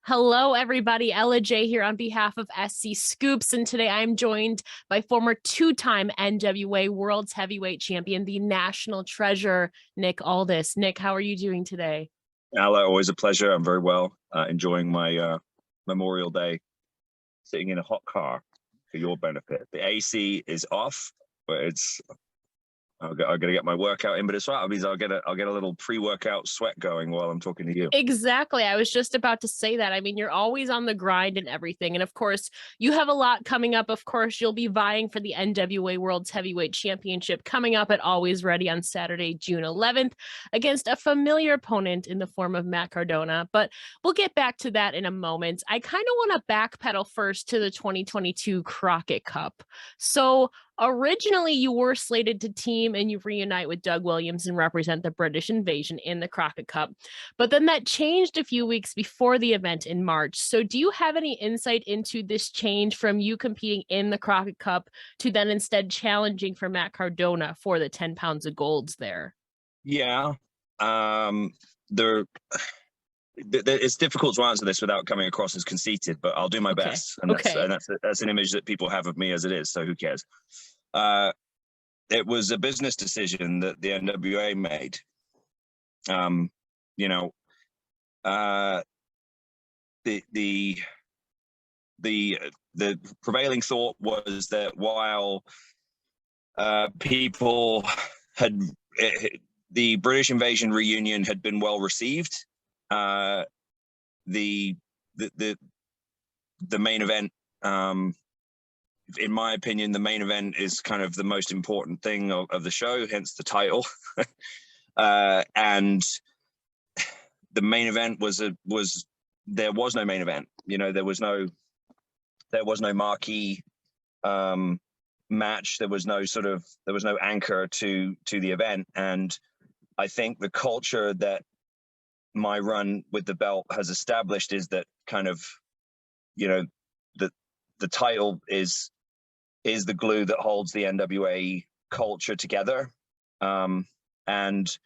Hello, everybody. Ella J here on behalf of SEScoops, and today I'm joined by former two-time NWA World's Heavyweight Champion, the National Treasure, Nick Aldis. Nick, how are you doing today? Ella, always a pleasure. I'm very well. Enjoying my Memorial Day, sitting in a hot car for your benefit. The AC is off, but I'm gonna get my workout in, but it's right. It means I'll get a little pre-workout sweat going while I'm talking to you. Exactly. I was just about to say that. I mean, you're always on the grind and everything. And of course, you have a lot coming up. Of course, you'll be vying for the NWA World's Heavyweight Championship coming up at Alwayz Ready on Saturday, June 11th, against a familiar opponent in the form of Matt Cardona. But we'll get back to that in a moment. I kind of want to backpedal first to the 2022 Crockett Cup. So originally, you were slated to team and you reunite with Doug Williams and represent the British invasion in the Crockett Cup. But then that changed a few weeks before the event in March. So do you have any insight into this change from you competing in the Crockett Cup to then instead challenging for Matt Cardona for the 10 pounds of golds there? Yeah. It's difficult to answer this without coming across as conceited, but I'll do my best. And that's an image that people have of me as it is. So who cares? It was a business decision that the NWA made. The prevailing thought was that while people had the British invasion reunion had been well received, the main event, in my opinion, the main event is kind of the most important thing of the show, hence the title. And the main event there was no main event. There was no marquee match. There was no anchor to the event. And I think the culture that my run with the belt has established is that kind of, the title is the glue that holds the NWA culture together. And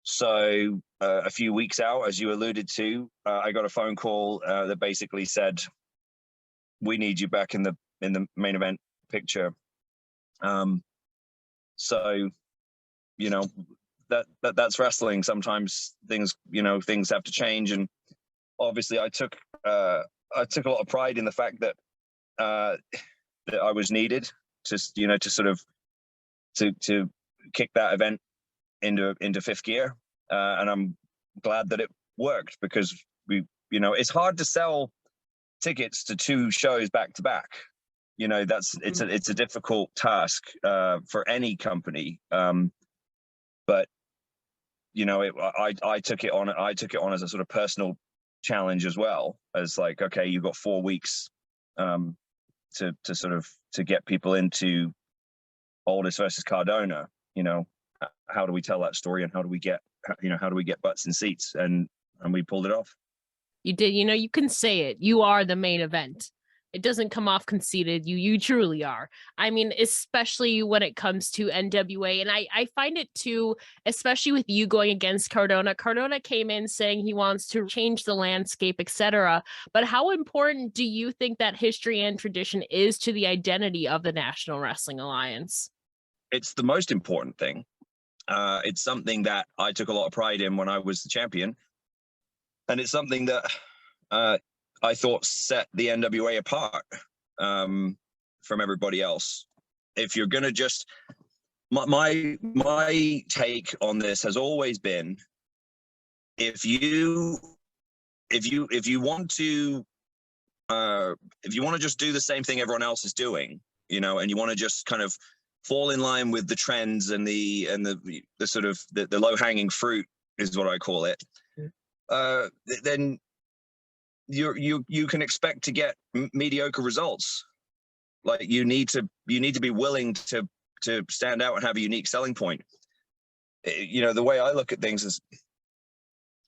so a few weeks out, as you alluded to, I got a phone call that basically said, "We need you back in the main event picture." So, that's wrestling. Sometimes things have to change, and obviously I took a lot of pride in the fact that that I was needed to kick that event into fifth gear, and I'm glad that it worked, because it's hard to sell tickets to two shows back to back. It's a difficult task for any company, but I took it on as a sort of personal challenge as well, as like, okay, you've got 4 weeks to get people into Aldis versus Cardona. How do we tell that story, and how do we get butts in seats? And we pulled it off. You did. You can say it. You are the main event. It doesn't come off conceited. You truly are. I mean, especially when it comes to NWA. And I find it too, especially with you going against Cardona. Cardona came in saying he wants to change the landscape, etc. But how important do you think that history and tradition is to the identity of the National Wrestling Alliance? It's the most important thing. It's something that I took a lot of pride in when I was the champion. And it's something that I thought set the NWA apart from everybody else. If you're gonna just, my take on this has always been, if you want to just do the same thing everyone else is doing, and you want to just kind of fall in line with the trends and the sort of the low-hanging fruit is what I call it, then you can expect to get mediocre results. Like, you need to be willing to stand out and have a unique selling point. The way I look at things is,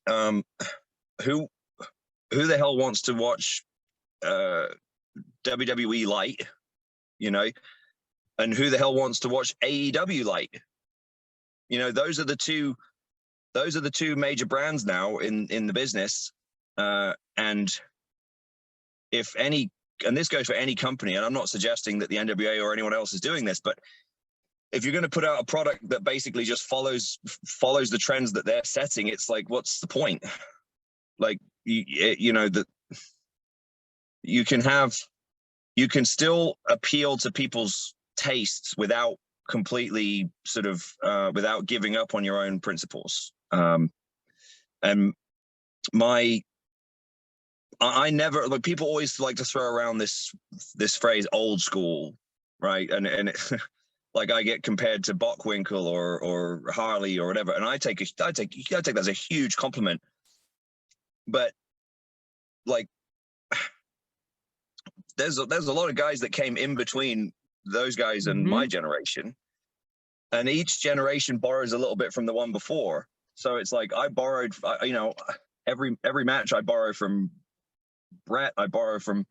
who the hell wants to watch WWE light, and who the hell wants to watch AEW light? Those are the two major brands now in the business, and if any, and this goes for any company, and I'm not suggesting that the NWA or anyone else is doing this, but if you're going to put out a product that basically just follows the trends that they're setting, it's like, what's the point? Like, you know, that you can still appeal to people's tastes without completely sort of without giving up on your own principles. And I never, like, people always like to throw around this phrase old school, right? And it, like, I get compared to Bockwinkel or Harley or whatever, and I take that as a huge compliment. But like, there's a lot of guys that came in between those guys and my generation, and each generation borrows a little bit from the one before. So it's like, I borrowed, you know, every match I borrow from Brett, I borrow from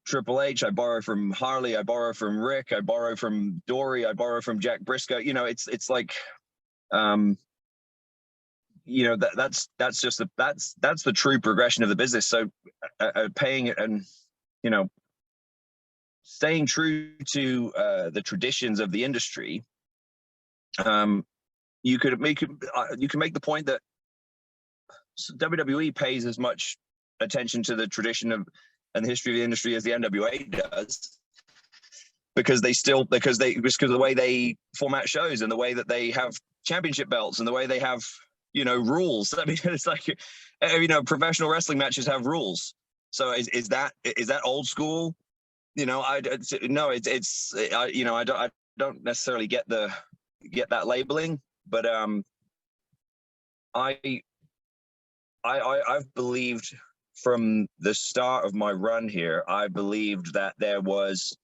Triple H, I borrow from Harley, I borrow from Rick, I borrow from Dory, I borrow from Jack Briscoe. You know, it's like, you know, that's just that's the true progression of the business. So paying it and, you know, staying true to the traditions of the industry, you can make the point that WWE pays as much attention to the tradition of and the history of the industry as the NWA does, because of the way they format shows and the way that they have championship belts and the way they have, you know, rules. I mean, it's like, you know, professional wrestling matches have rules. So is that old school? You know, it's you know, I don't necessarily get that labeling, but I've believed from the start of my run here, I believed that there was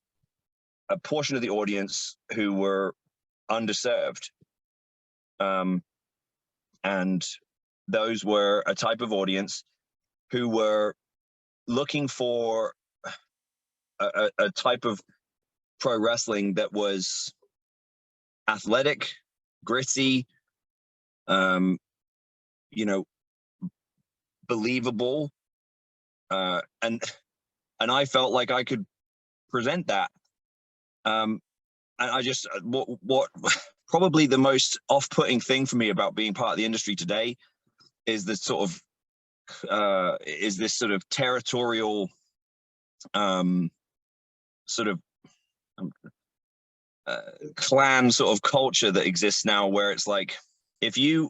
a portion of the audience who were underserved, and those were a type of audience who were looking for a type of pro wrestling that was athletic, gritty, you know, believable, and I felt like I could present that. And I just, what probably the most off-putting thing for me about being part of the industry today is this sort of territorial sort of clan sort of culture that exists now, where it's like, if you,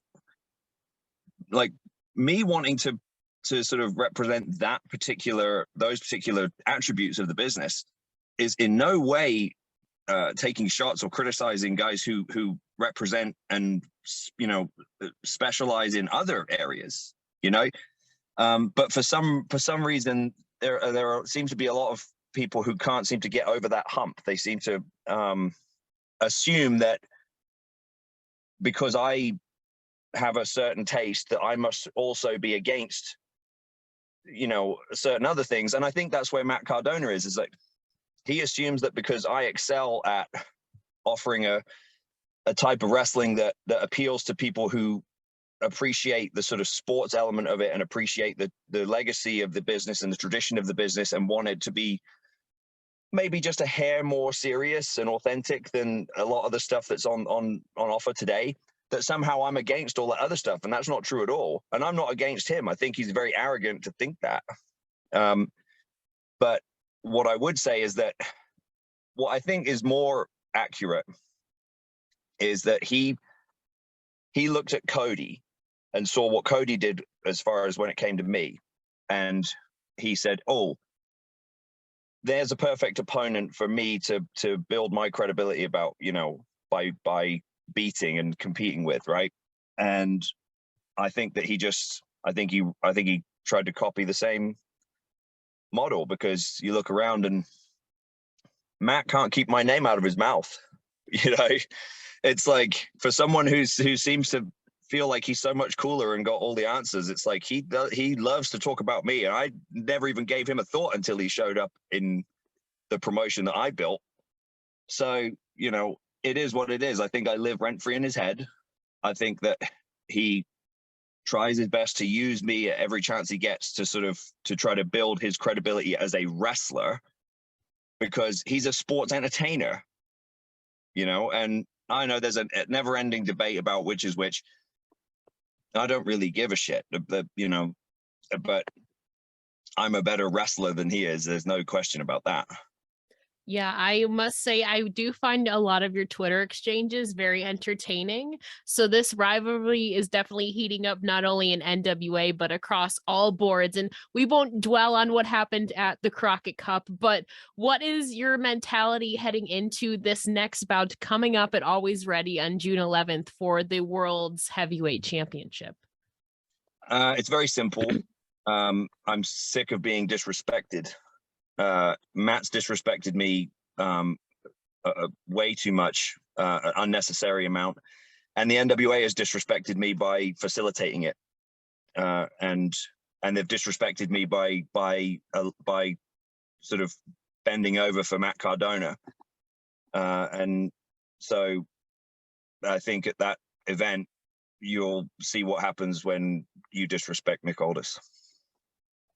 like, me wanting to sort of represent those particular attributes of the business is in no way taking shots or criticizing guys who represent and, you know, specialize in other areas, you know. But for some reason, there seems to be a lot of people who can't seem to get over that hump. They seem to assume that because I have a certain taste that I must also be against, you know, certain other things. And I think that's where Matt Cardona is like, he assumes that because I excel at offering a type of wrestling that appeals to people who appreciate the sort of sports element of it and appreciate the legacy of the business and the tradition of the business and want it to be maybe just a hair more serious and authentic than a lot of the stuff that's on offer today, that somehow I'm against all that other stuff. And that's not true at all. And I'm not against him. I think he's very arrogant to think that. But what I would say is that what I think is more accurate is that he looked at Cody and saw what Cody did as far as when it came to me. And he said, oh, there's a perfect opponent for me to build my credibility about, you know, by beating and competing with, right? And I think that he tried to copy the same model, because you look around and Matt can't keep my name out of his mouth. You know, it's like, for someone who seems to feel like he's so much cooler and got all the answers, it's like he loves to talk about me, and I never even gave him a thought until he showed up in the promotion that I built. So, you know, it is what it is. I think I live rent free in his head. I think that he tries his best to use me at every chance he gets to try to build his credibility as a wrestler, because he's a sports entertainer, and I know there's a never-ending debate about which is which. I don't really give a shit, but I'm a better wrestler than he is. There's no question about that. Yeah, I must say I do find a lot of your Twitter exchanges very entertaining. So this rivalry is definitely heating up not only in NWA, but across all boards. And we won't dwell on what happened at the Crockett Cup, but what is your mentality heading into this next bout coming up at Alwayz Ready on June 11th for the World's Heavyweight Championship? It's very simple. I'm sick of being disrespected. Matt's disrespected me way too much, unnecessary amount, and the NWA has disrespected me by facilitating it, and they've disrespected me by sort of bending over for Matt Cardona, and so I think at that event you'll see what happens when you disrespect Nick Aldis.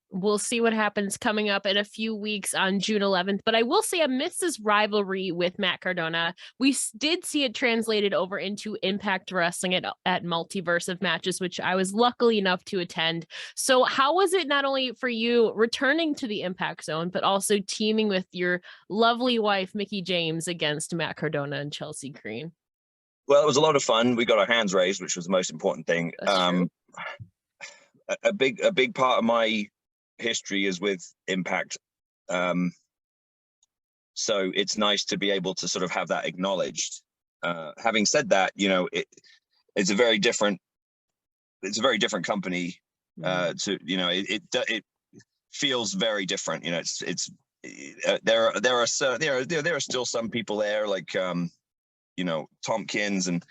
We'll see what happens coming up in a few weeks on June 11th. But I will say I missed this rivalry with Matt Cardona. We did see it translated over into Impact Wrestling at Multiverse of Matches, which I was lucky enough to attend. So how was it not only for you returning to the Impact Zone, but also teaming with your lovely wife, Mickie James, against Matt Cardona and Chelsea Green? Well, it was a lot of fun. We got our hands raised, which was the most important thing. That's true. A big part of my history is with Impact, so it's nice to be able to sort of have that acknowledged. Having said that, it's a very different company. It feels very different. There are still some people there like Tompkins and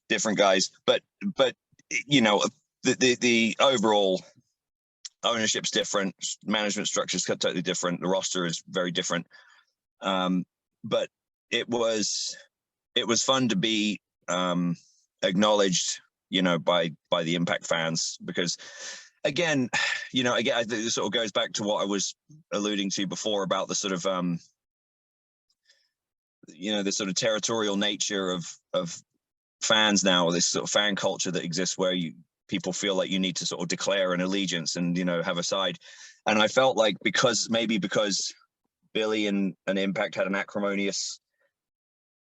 different guys, but the overall ownership's different, management structure's totally different, the roster is very different, but it was fun to be acknowledged by the Impact fans, because again I think this sort of goes back to what I was alluding to before about the sort of the sort of territorial nature of fans now, this sort of fan culture that exists where people feel like you need to sort of declare an allegiance and have a side. And I felt like because Billy and Impact had an acrimonious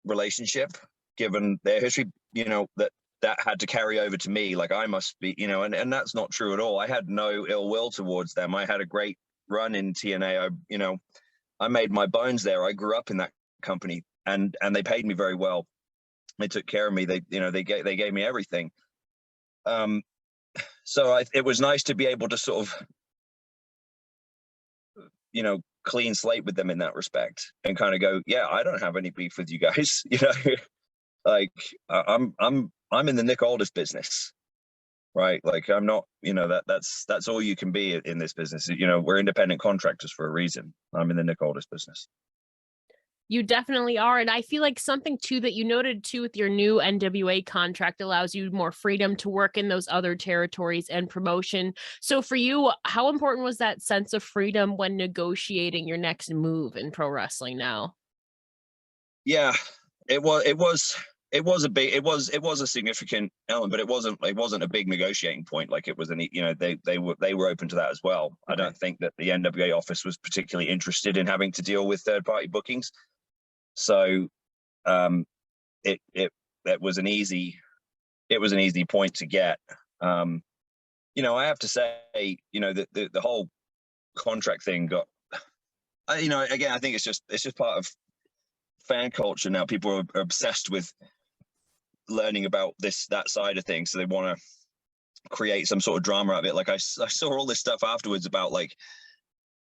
relationship, given their history, that had to carry over to me. Like I must be, and that's not true at all. I had no ill will towards them. I had a great run in TNA. I made my bones there. I grew up in that company, and they paid me very well. They took care of me. They gave me everything. So it was nice to be able to sort of, clean slate with them in that respect, and kind of go, yeah, I don't have any beef with you guys. Like I'm in the Nick Aldis business, right? Like I'm not, that's all you can be in this business. We're independent contractors for a reason. I'm in the Nick Aldis business. You definitely are. And I feel like something too that you noted too with your new NWA contract allows you more freedom to work in those other territories and promotion. So for you, how important was that sense of freedom when negotiating your next move in pro wrestling now? Yeah, it was a significant element, but it wasn't a big negotiating point. Like it was they were open to that as well. Okay. I don't think that the NWA office was particularly interested in having to deal with third-party bookings. So it was an easy point to get. I have to say, the whole contract thing got, again, I think it's just part of fan culture now. People are obsessed with learning about that side of things, so they want to create some sort of drama out of it. Like I saw all this stuff afterwards about like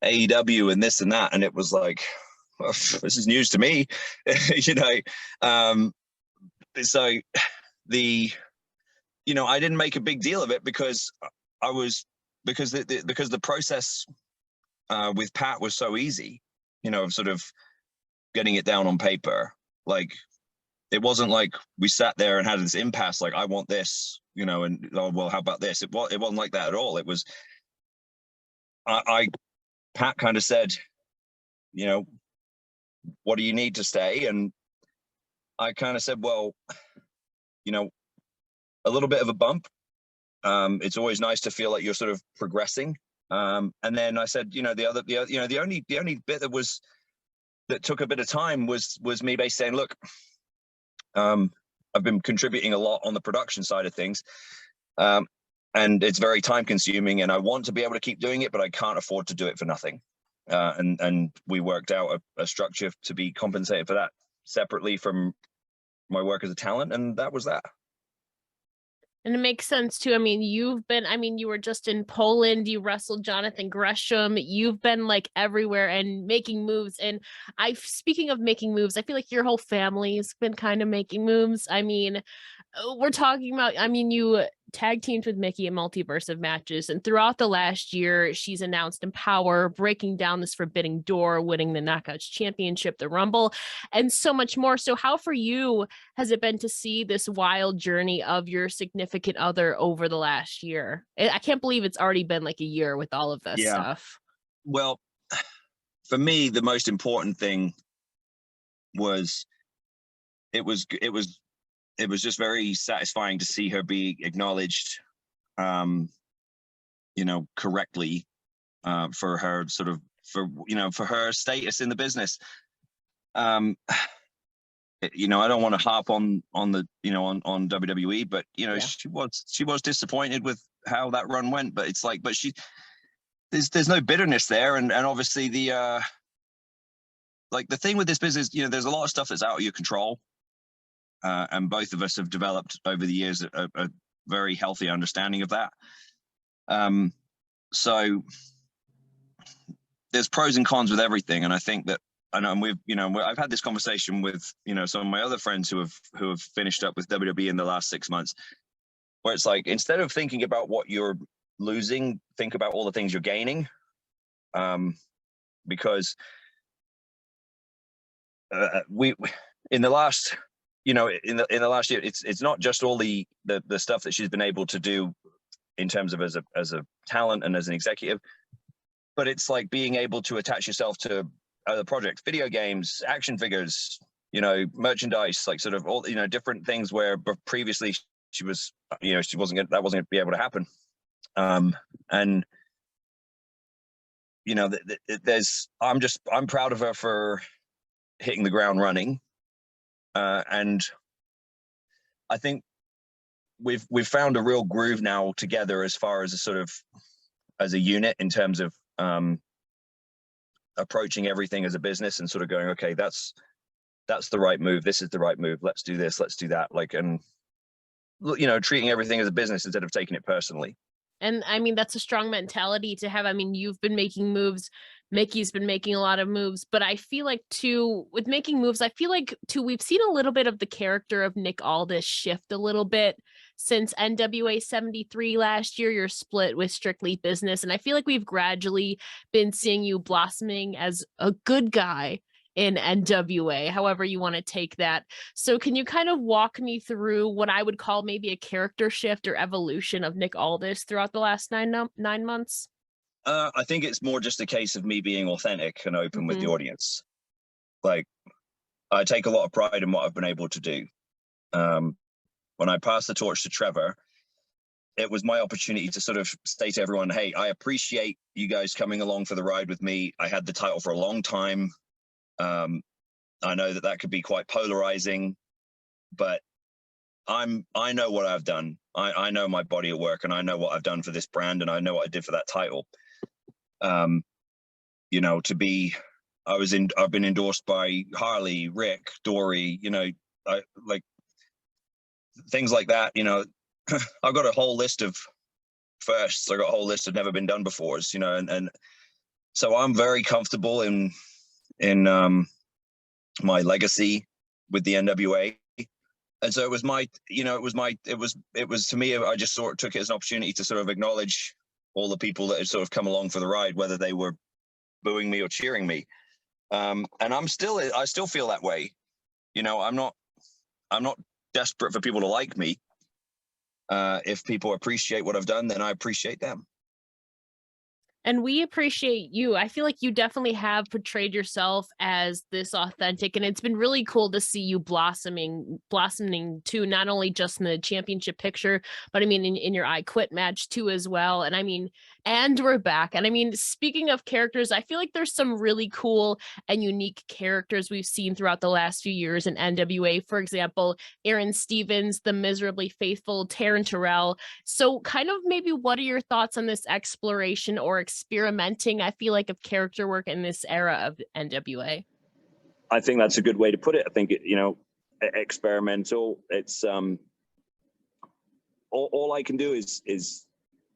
AEW and this and that, and it was like, well, this is news to me. So I didn't make a big deal of it because the process with Pat was so easy, of sort of getting it down on paper. Like it wasn't like we sat there and had this impasse, like, I want this, you know, and oh, well, how about this? It wasn't like that at all. It was, Pat kind of said, you know, what do you need to stay? And I kind of said, well, you know, a little bit of a bump. It's always nice to feel like you're sort of progressing. And then I said, you know, the only bit that took a bit of time was me basically saying, look, I've been contributing a lot on the production side of things. And it's very time consuming, and I want to be able to keep doing it, but I can't afford to do it for nothing. And we worked out a structure to be compensated for that separately from my work as a talent. And that was that. And it makes sense too. I mean, you were just in Poland, you wrestled Jonathan Gresham, you've been like everywhere and making moves. And speaking of making moves, I feel like your whole family's been kind of making moves. I mean, we're talking about, you tag teamed with Mickie in Multiverse of Matches, and throughout the last year, she's announced Empower, breaking down this forbidden door, winning the Knockouts Championship, the Rumble, and so much more. So how for you has it been to see this wild journey of your significant other over the last year? I can't believe it's already been like a year with all of this stuff. Well, for me, the most important thing was it was just very satisfying to see her be acknowledged, you know, correctly, for her sort of, for her status in the business. You know, I don't want to harp on the, you know, on WWE, but, you know, she was disappointed with how that run went, but it's like, but there's no bitterness there. And obviously the thing with this business, you know, there's a lot of stuff that's out of your control. And both of us have developed over the years a very healthy understanding of that. So there's pros and cons with everything, and I think that, and I've had this conversation with, you know, some of my other friends who have finished up with WWE in the last 6 months, where it's like, instead of thinking about what you're losing, think about all the things you're gaining, because we in the last. You know, in the last year, it's not just all the stuff that she's been able to do in terms of as a talent and as an executive, but it's like being able to attach yourself to other projects, video games, action figures, you know, merchandise, like sort of all, you know, different things where previously she was, you know, that wasn't going to be able to happen. And you know, I'm proud of her for hitting the ground running. And I think we've found a real groove now together as far as as a unit in terms of approaching everything as a business and sort of going, okay, that's the right move. This is the right move. Let's do this. Let's do that. Like, and, you know, treating everything as a business instead of taking it personally. And I mean, that's a strong mentality to have. I mean, you've been making moves. Mickey's been making a lot of moves, but I feel like too, with making moves, I feel like too, we've seen a little bit of the character of Nick Aldis shift a little bit since NWA 73 last year, your split with Strictly Business. And I feel like we've gradually been seeing you blossoming as a good guy in NWA, however you want to take that. So can you kind of walk me through what I would call maybe a character shift or evolution of Nick Aldis throughout the last 9 months? I think it's more just a case of me being authentic and open with the audience. Like, I take a lot of pride in what I've been able to do. When I passed the torch to Trevor, it was my opportunity to sort of say to everyone, hey, I appreciate you guys coming along for the ride with me. I had the title for a long time. I know that could be quite polarizing, but I know what I've done. I know my body of work, and I know what I've done for this brand, and I know what I did for that title. You know, I've been endorsed by Harley, Rick, Dory, you know, I like things like that. You know, I've got a whole list of firsts. I got a whole list of never been done befores, you know, and so I'm very comfortable in my legacy with the NWA. And so it was to me, I just sort of took it as an opportunity to sort of acknowledge all the people that had sort of come along for the ride, whether they were booing me or cheering me. And I still feel that way. You know, I'm not I'm not desperate for people to like me. If people appreciate what I've done, then I appreciate them. And we appreciate you. I feel like you definitely have portrayed yourself as this authentic, and it's been really cool to see you blossoming too, not only just in the championship picture, but I mean, in your I Quit match too, as well. And I mean, and we're back. And I mean, speaking of characters, I feel like there's some really cool and unique characters we've seen throughout the last few years in NWA. For example, Aron Stevens, the Miserably Faithful, Taryn Terrell. So kind of maybe what are your thoughts on this exploration or experimenting, I feel like, of character work in this era of NWA? I think that's a good way to put it. I think, experimental. It's all I can do is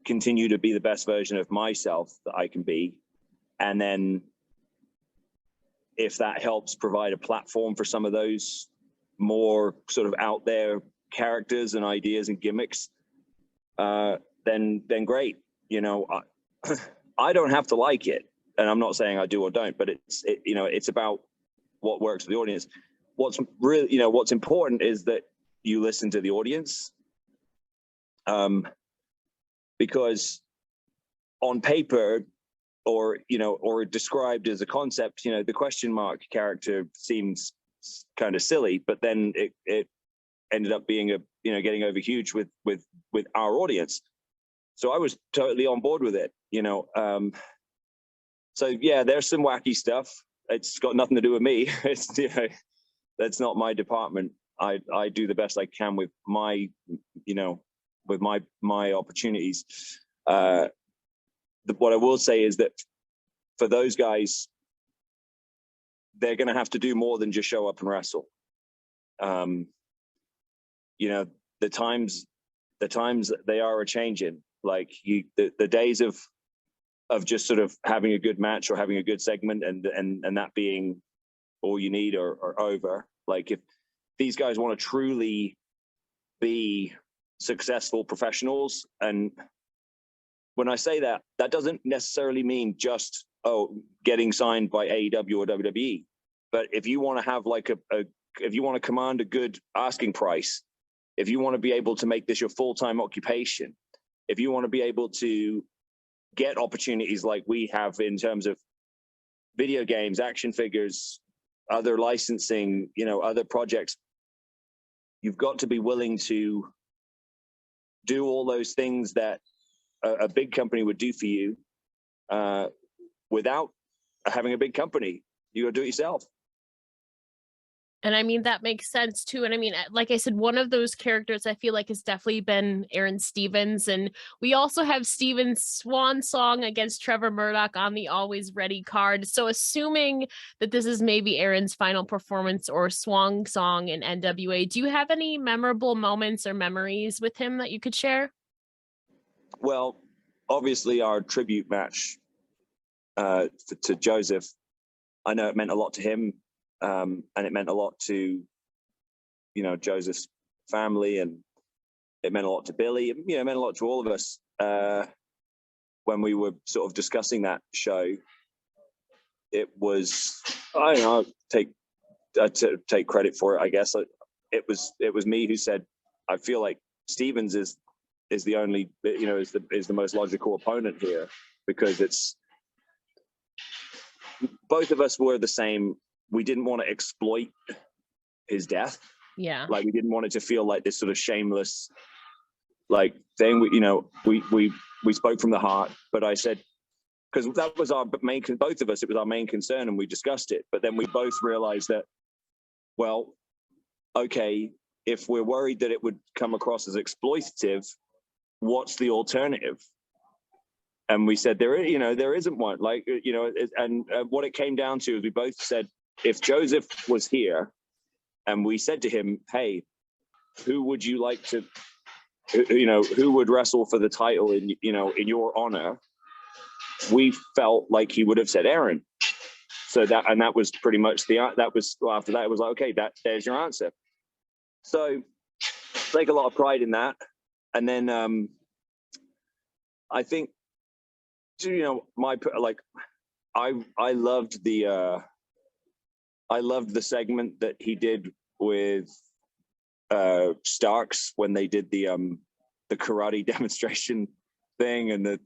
continue to be the best version of myself that I can be. And then if that helps provide a platform for some of those more sort of out there characters and ideas and gimmicks, then great. I don't have to like it, and I'm not saying I do or don't, but it's about what works for the audience. What's really, what's important is that you listen to the audience, because on paper or described as a concept, the question mark character seems kind of silly, but then it ended up being getting over huge with our audience. So I was totally on board with it, so yeah, there's some wacky stuff. It's got nothing to do with me. It's, that's not my department. I do the best I can with my, with my opportunities. What I will say is that for those guys, they're going to have to do more than just show up and wrestle. The times they are a changing. Like the days of just sort of having a good match or having a good segment and that being all you need are over. Like if these guys want to truly be successful professionals, and when I say that, that doesn't necessarily mean just getting signed by AEW or WWE. But if you want to have like if you want to command a good asking price, if you want to be able to make this your full-time occupation, if you want to be able to get opportunities like we have in terms of video games, action figures, other licensing, other projects, you've got to be willing to do all those things that a big company would do for you without having a big company. You got to do it yourself. And I mean, that makes sense too. And I mean, like I said, one of those characters I feel like has definitely been Aron Stevens. And we also have Stevens' swan song against Trevor Murdoch on the Alwayz Ready card. So assuming that this is maybe Aron's final performance or swan song in NWA, do you have any memorable moments or memories with him that you could share? Well, obviously our tribute match to Joseph, I know it meant a lot to him. And it meant a lot to, Joseph's family, and it meant a lot to Billy. It meant a lot to all of us when we were sort of discussing that show. It was, I don't know, take credit for it, I guess. It was me who said, I feel like Stevens is the only, is the most logical opponent here, because it's, both of us were the same. We didn't want to exploit his death. Yeah. Like, we didn't want it to feel like this sort of shameless, like, thing. We spoke from the heart, but I said, because that was our main, both of us, it was our main concern, and we discussed it. But then we both realized that, well, okay, if we're worried that it would come across as exploitative, what's the alternative? And we said, there isn't one. Like, and what it came down to is we both said, if Joseph was here and we said to him, hey, who would you like to, who would wrestle for the title in your honor? We felt like he would have said Aron. So that was pretty much after that, it was like, okay, there's your answer. So take a lot of pride in that. And then I think, I loved the segment that he did with Starks when they did the karate demonstration thing, and it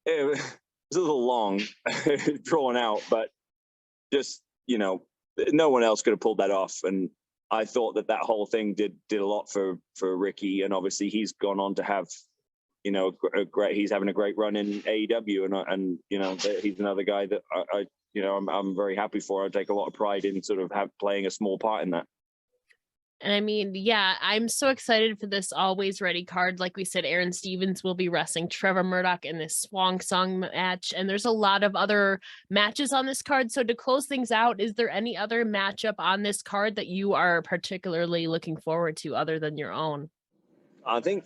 was a little long, drawn out, but just no one else could have pulled that off. And I thought that whole thing did a lot for Ricky, and obviously he's gone on to have he's having a great run in AEW, and he's another guy that I'm very happy for. I take a lot of pride in sort of playing a small part in that. And I mean, yeah, I'm so excited for this Alwayz Ready card. Like we said, Aron Stevens will be wrestling Trevor Murdoch in this Swan Song match. And there's a lot of other matches on this card. So to close things out, is there any other matchup on this card that you are particularly looking forward to other than your own? I think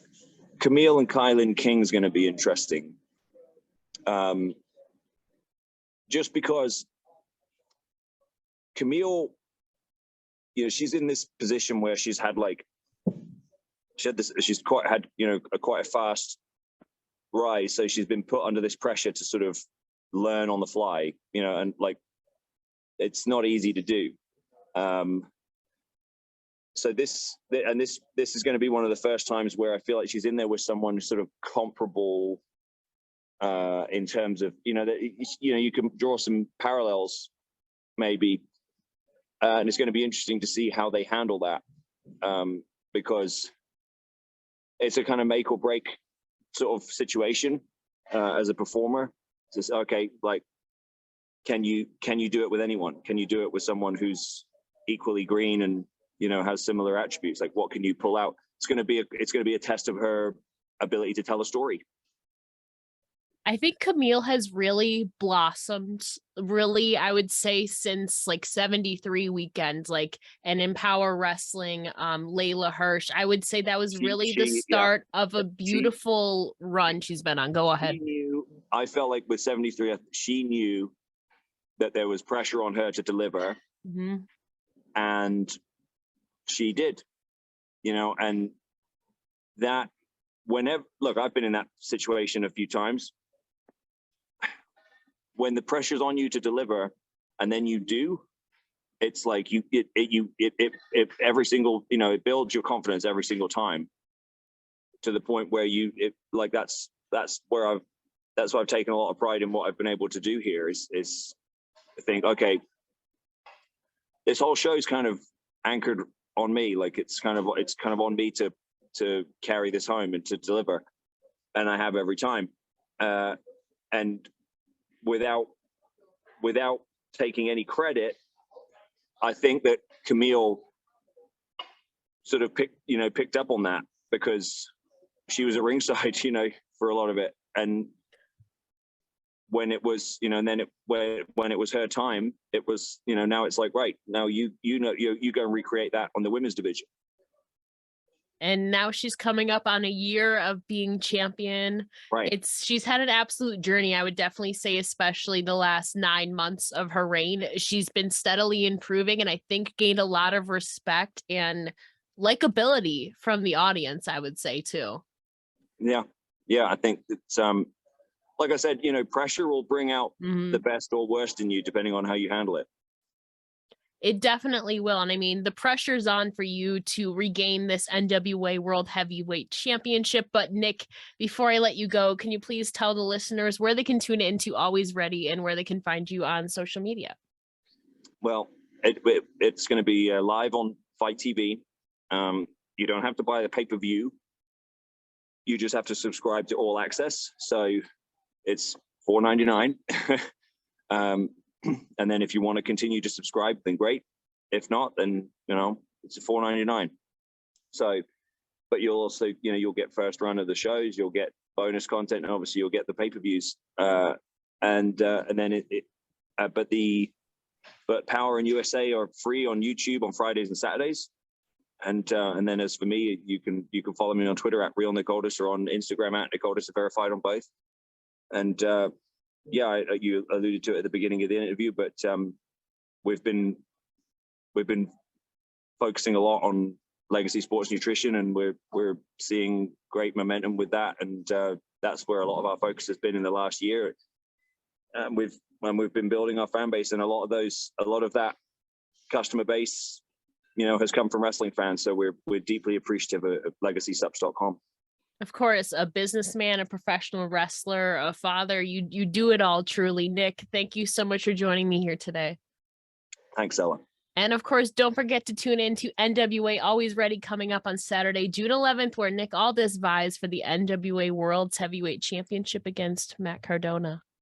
Camille and Kylan King is going to be interesting. Just because Camille, she's in this position where she's had quite a fast rise. So she's been put under this pressure to sort of learn on the fly, and it's not easy to do. So this is going to be one of the first times where I feel like she's in there with someone sort of comparable in terms of, you can draw some parallels maybe. And it's going to be interesting to see how they handle that, because it's a kind of make or break sort of situation as a performer. It's just, okay, can you do it with anyone? Can you do it with someone who's equally green and has similar attributes? Like, what can you pull out? It's going to be a test of her ability to tell a story. I think Camille has really blossomed, I would say, since 73 weekends, and Empower Wrestling, Layla Hirsch. I would say that was really the start of a beautiful run she's been on. Go ahead. I felt like with 73, she knew that there was pressure on her to deliver, and she did, and that look, I've been in that situation a few times. When the pressure's on you to deliver, and then you do, it's like it every single, it builds your confidence every single time, to the point where that's where I've taken a lot of pride in what I've been able to do here is think, okay, this whole show is kind of anchored on me. It's kind of on me to carry this home and to deliver, and I have every time, and without taking any credit, I think that Camille sort of picked up on that, because she was at ringside, for a lot of it. And when it was, and then when it was her time, it was, now it's like, right, now you go and recreate that on the women's division. And now she's coming up on a year of being champion. Right. She's had an absolute journey. I would definitely say, especially the last 9 months of her reign, she's been steadily improving, and I think gained a lot of respect and likability from the audience, I would say too. Yeah. I think it's, like I said, pressure will bring out the best or worst in you, depending on how you handle it. It definitely will. And I mean, the pressure's on for you to regain this NWA World Heavyweight Championship. But Nick, before I let you go, can you please tell the listeners where they can tune into Alwayz Ready and where they can find you on social media? Well, it's going to be live on Fight TV. You don't have to buy the pay-per-view. You just have to subscribe to All Access. So it's $4.99. And then if you want to continue to subscribe, then great. If not, then it's $4.99. So, but you'll also you'll get first run of the shows, you'll get bonus content, and obviously you'll get the pay-per-views. And then but Power and USA are free on YouTube on Fridays and Saturdays. And then as for me, you can follow me on Twitter at Real Nick Aldis, or on Instagram at Nick Aldis, verified on both. And yeah, you alluded to it at the beginning of the interview, but we've been focusing a lot on legacy sports nutrition, and we're seeing great momentum with that, and that's where a lot of our focus has been in the last year. And we've been building our fan base, and a lot of that customer base has come from wrestling fans. So we're deeply appreciative of LegacySups.com. Of course, a businessman, a professional wrestler, a father, you do it all truly. Nick, thank you so much for joining me here today. Thanks, Ella. And of course, don't forget to tune in to NWA Alwayz Ready coming up on Saturday, June 11th, where Nick Aldis vies for the NWA World's Heavyweight Championship against Matt Cardona.